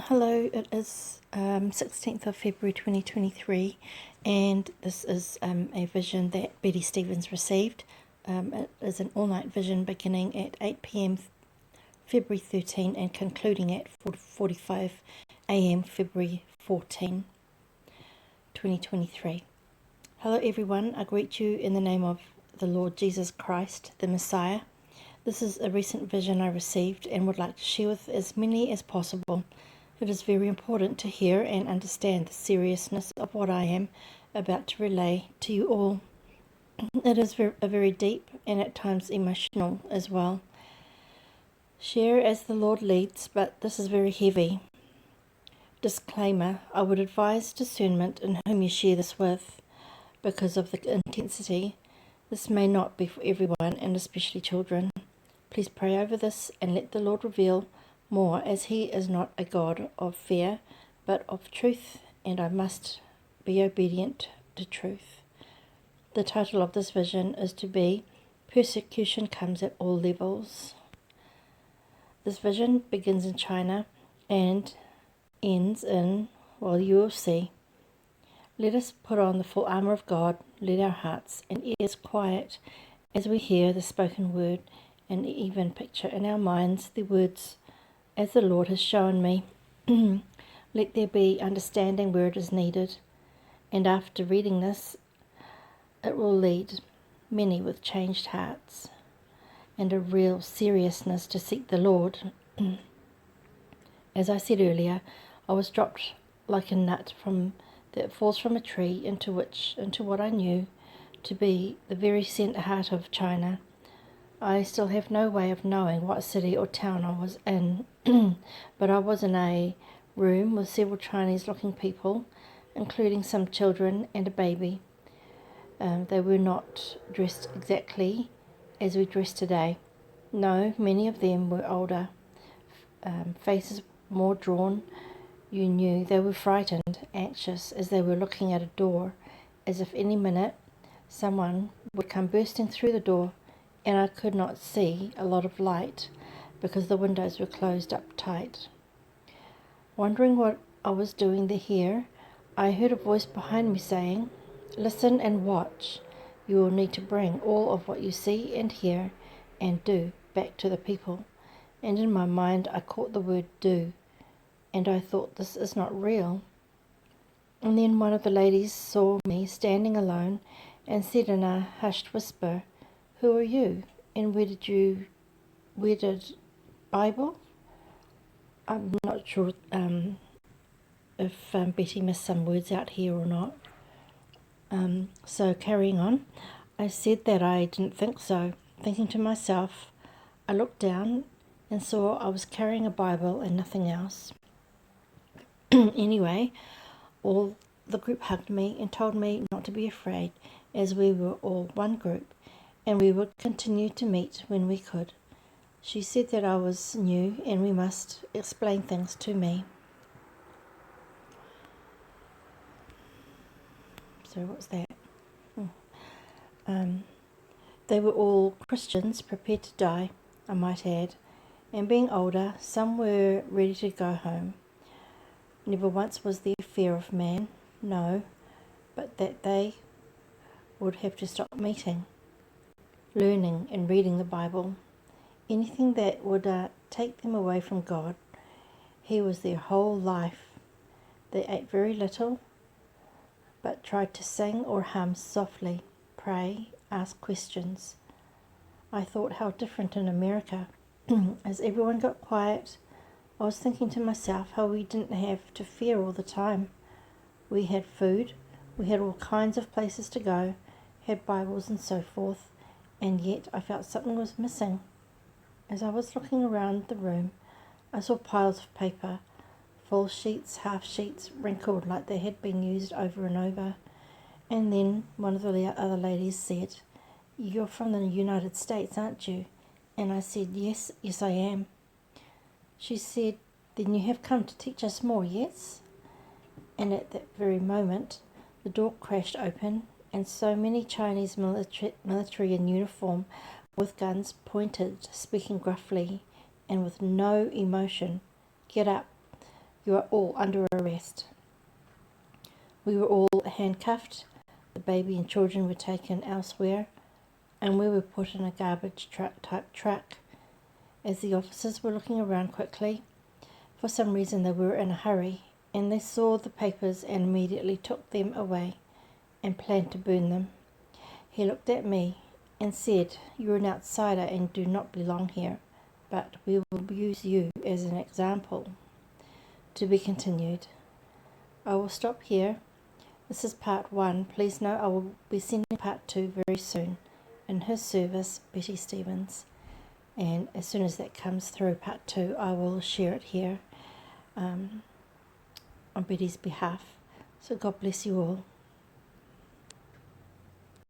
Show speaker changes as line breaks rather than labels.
Hello, it is 16th of February 2023, and this is a vision that Betty Stevens received. It is an all-night vision beginning at 8 p.m. February 13 and concluding at 4:45 a.m. February 14, 2023. Hello everyone, I greet you in the name of the Lord Jesus Christ, the Messiah. This is a recent vision I received and would like to share with as many as possible. It is very important to hear and understand the seriousness of what I am about to relay to you all. It is a very deep and at times emotional as well. Share as the Lord leads, but this is very heavy. Disclaimer, I would advise discernment in whom you share this with because of the intensity. This may not be for everyone and especially children. Please pray over this and let the Lord reveal more, as he is not a God of fear but of truth, and I must be obedient to truth. The title of this vision is to be Persecution Comes at All Levels. This vision begins in China and ends in, well, you will see. Let us put on the full armour of God. Let our hearts and ears quiet as we hear the spoken word, and even picture in our minds the words as the Lord has shown me. Let there be understanding where it is needed, and after reading this, it will lead many with changed hearts and a real seriousness to seek the Lord. As I said earlier, I was dropped like a nut that falls from a tree into what I knew to be the very heart of China. I still have no way of knowing what city or town I was in, but I was in a room with several Chinese-looking people, including some children and a baby. They were not dressed exactly as we dress today. No, many of them were older, faces more drawn. You knew they were frightened, anxious, as they were looking at a door, as if any minute someone would come bursting through the door, and I could not see a lot of light because the windows were closed up tight. Wondering what I was doing here, I heard a voice behind me saying, "Listen and watch. You will need to bring all of what you see and hear and do back to the people." And in my mind I caught the word do, and I thought, this is not real. And then one of the ladies saw me standing alone and said in a hushed whisper, "Who are you, and where did Bible?" I'm not sure if Betty missed some words out here or not. So carrying on, I said that I didn't think so. Thinking to myself, I looked down and saw I was carrying a Bible and nothing else. Anyway, all the group hugged me and told me not to be afraid, as we were all one group, and we would continue to meet when we could. She said that I was new and we must explain things to me. So what's that? They were all Christians prepared to die, I might add, and being older, some were ready to go home. Never once was there fear of man, no, but that they would have to stop meeting, learning and reading the Bible. Anything that would take them away from God. He was their whole life. They ate very little, but tried to sing or hum softly, pray, ask questions. I thought how different in America. As everyone got quiet, I was thinking to myself how we didn't have to fear all the time. We had food, we had all kinds of places to go, had Bibles and so forth, and yet I felt something was missing. As I was looking around the room, I saw piles of paper, full sheets, half sheets, wrinkled like they had been used over and over. And then one of the other ladies said, "You're from the United States, aren't you?" And I said, yes, I am. She said, "Then you have come to teach us more, yes?" And at that very moment, the door crashed open, and so many Chinese military in uniform with guns pointed, speaking gruffly and with no emotion, "Get up." You are all under arrest. We were all handcuffed. The baby and children were taken elsewhere, and we were put in a garbage truck type truck. As the officers were looking around quickly, for some reason they were in a hurry, and they saw the papers and immediately took them away and planned to burn them. He looked at me and said, "You're an outsider and do not belong here, but we will use you as an example." To be continued. I will stop here. This is part 1. Please know I will be sending part 2 very soon. In His service, Bette Stevens. And as soon as that comes through, part 2, I will share it here on Betty's behalf. So God bless you all.